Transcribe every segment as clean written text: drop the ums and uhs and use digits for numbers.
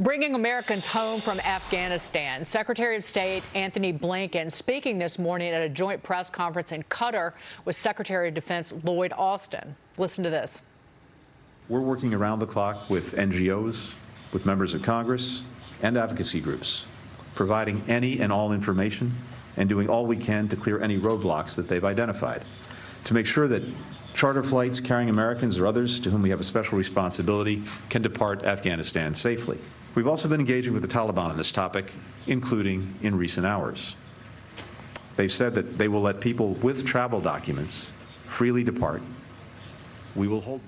Bringing Americans home from Afghanistan. Secretary of State Anthony Blinken speaking this morning at a joint press conference in Qatar with Secretary of Defense Lloyd Austin. Listen to this. We're working around the clock with NGOs, with members of Congress, and advocacy groups, providing any and all information and doing all we can to clear any roadblocks that they've identified, to make sure that charter flights carrying Americans or others to whom we have a special responsibility can depart Afghanistan safely. We've also been engaging with the Taliban on this topic, including in recent hours. They've said that they will let people with travel documents freely depart. We will hold them.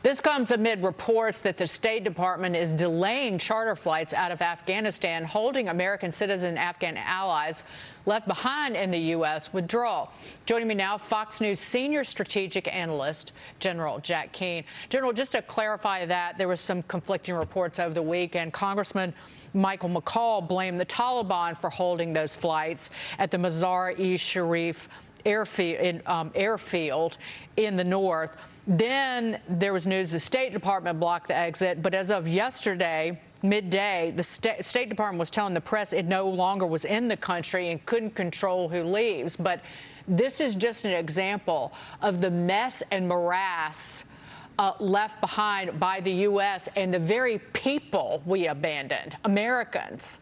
This comes amid reports that the State Department is delaying charter flights out of Afghanistan, holding American citizen and Afghan allies left behind in the U.S. withdrawal. Joining me now, Fox News senior strategic analyst, General Jack Keane. General, just to clarify that, there was some conflicting reports over the weekend. Congressman Michael McCall blamed the Taliban for holding those flights at the Mazar-e-Sharif airfield in the north. Then there was news the State Department blocked the exit, but as of yesterday, midday, the State Department was telling the press it no longer was in the country and couldn't control who leaves. But this is just an example of the mess and morass left behind by the U.S. and the very people we abandoned, Americans.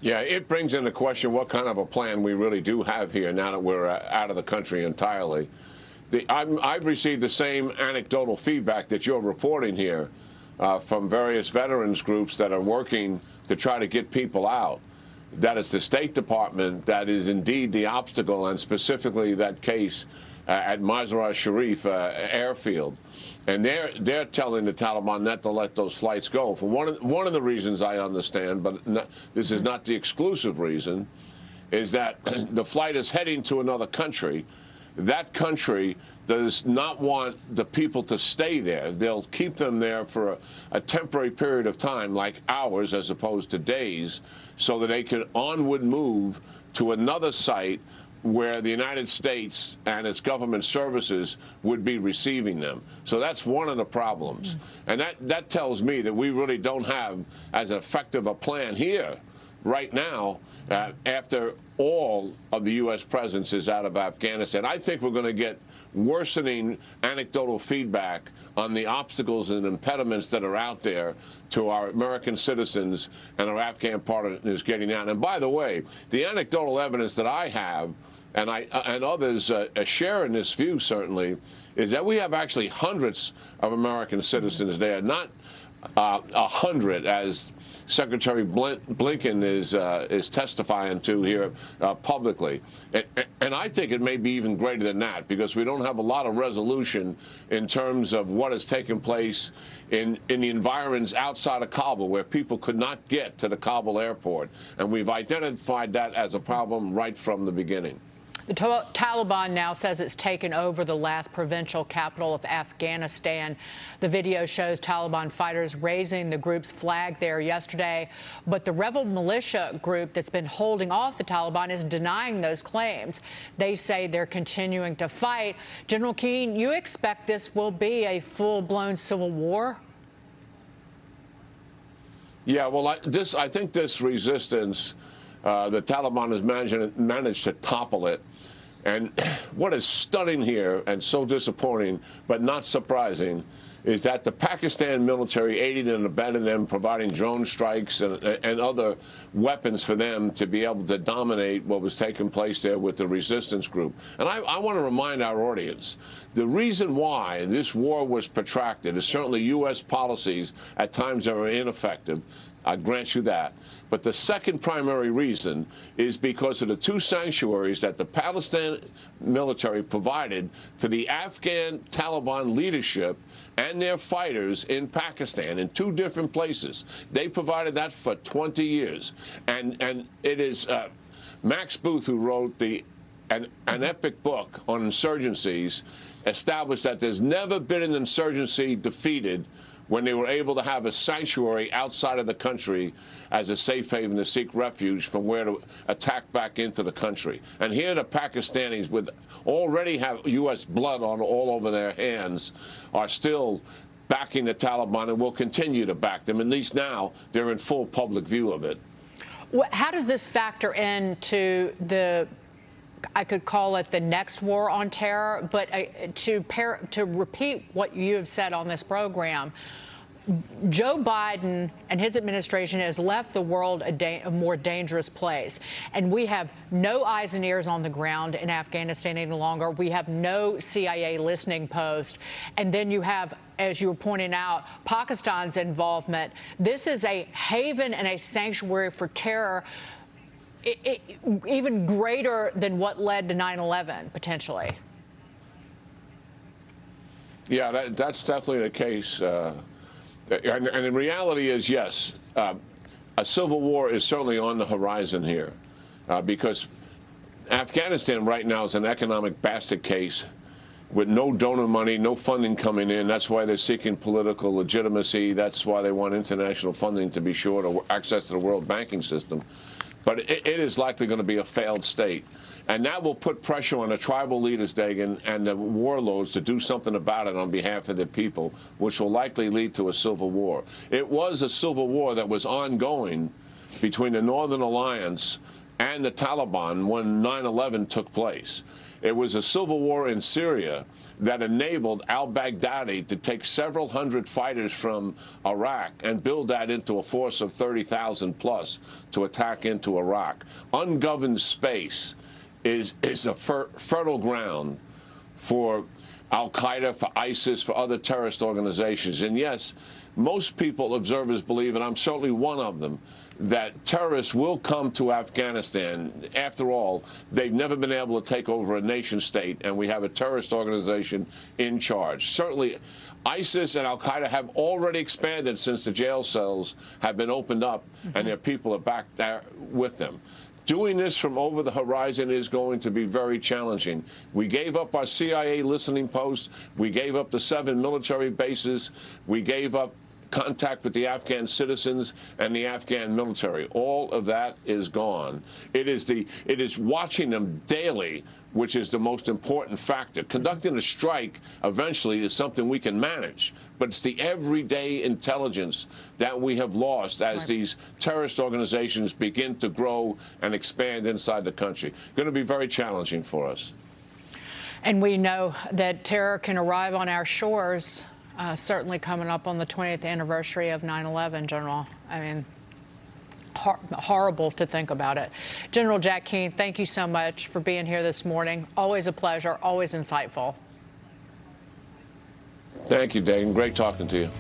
Yeah, it brings into question what kind of a plan we really do have here now that we're out of the country entirely. I've received the same anecdotal feedback that you're reporting here from various veterans groups that are working to try to get people out. That it's the State Department that is indeed the obstacle, and specifically that case at Mazar-e-Sharif airfield. And they're telling the Taliban not to let those flights go. For one of the reasons I understand, but this is not the exclusive reason, is that the flight is heading to another country. That country does not want the people to stay there. They'll keep them there for a temporary period of time, like hours as opposed to days, so that they can onward move to another site where the United States and its government services would be receiving them. So that's one of the problems. And that tells me that we really don't have as effective a plan here right now after all of the U.S. presence is out of Afghanistan. I think we're going to get worsening anecdotal feedback on the obstacles and impediments that are out there to our American citizens and our Afghan partners getting out. And by the way, the anecdotal evidence that I have, and others share in this view certainly, is that we have actually hundreds of American citizens there, not 100 as Secretary Blinken is testifying to here publicly. And I think it may be even greater than that, because we don't have a lot of resolution in terms of what has taken place in the environs outside of Kabul, where people could not get to the Kabul airport. And we've identified that as a problem right from the beginning. The Taliban now says it's taken over the last provincial capital of Afghanistan. The video shows Taliban fighters raising the group's flag there yesterday. But the rebel militia group that's been holding off the Taliban is denying those claims. They say they're continuing to fight. General Keane, you expect this will be a full-blown civil war? Yeah, well, I think this resistance, the Taliban has managed to topple it. And what is stunning here and so disappointing, but not surprising, is that the Pakistan military aided and abetted them, providing drone strikes and other weapons for them to be able to dominate what was taking place there with the resistance group. And I want to remind our audience, the reason why this war was protracted is certainly U.S. policies at times that were ineffective. I grant you that. But the second primary reason is because of the two sanctuaries that the Palestinian military provided for the Afghan Taliban leadership and their fighters in Pakistan, in two different places. They provided that for 20 years. And it is Max Booth, who wrote an epic book on insurgencies, established that there's never been an insurgency defeated when they were able to have a sanctuary outside of the country as a safe haven to seek refuge from where to attack back into the country. And here the Pakistanis, with already have U.S. blood on all over their hands, are still backing the Taliban and will continue to back them. At least now they're in full public view of it. How does this factor into the, I could call it the next war on terror, but to repeat what you have said on this program, Joe Biden and his administration has left the world a more dangerous place. And we have no eyes and ears on the ground in Afghanistan any longer. We have no CIA listening post. And then you have, as you were pointing out, Pakistan's involvement. This is a haven and a sanctuary for terror, even greater than what led to 9/11, potentially. Yeah, that's definitely the case. And the reality is, yes, a civil war is certainly on the horizon here because Afghanistan right now is an economic basket case with no donor money, no funding coming in. That's why they're seeking political legitimacy. That's why they want international funding to be sure to access to the world banking system. But it is likely going to be a failed state. And that will put pressure on the tribal leaders, Dagan, and the warlords to do something about it on behalf of their people, which will likely lead to a civil war. It was a civil war that was ongoing between the Northern Alliance and the Taliban when 9/11 took place. It was a civil war in Syria that enabled al-Baghdadi to take several hundred fighters from Iraq and build that into a force of 30,000 plus to attack into Iraq. Ungoverned space is a fertile ground for al-Qaeda, for ISIS, for other terrorist organizations. And yes, most people, observers, believe, and I'm certainly one of them, that terrorists will come to Afghanistan. After all, they've never been able to take over a nation state, and we have a terrorist organization in charge. Certainly, ISIS and al-Qaeda have already expanded since the jail cells have been opened up, and their people are back there with them. Doing this from over the horizon is going to be very challenging. We gave up our CIA listening post. We gave up the 7 military bases. We gave up contact with the Afghan citizens and the Afghan military. All of that is gone. It is watching them daily, which is the most important factor. Conducting a strike eventually is something we can manage, but it's the everyday intelligence that we have lost as these terrorist organizations begin to grow and expand inside the country. Going to be very challenging for us. And we know that terror can arrive on our shores, certainly coming up on the 20th anniversary of 9/11, General. I mean, horrible to think about it. General Jack Keane, thank you so much for being here this morning. Always a pleasure, always insightful. Thank you, Dayton. Great talking to you.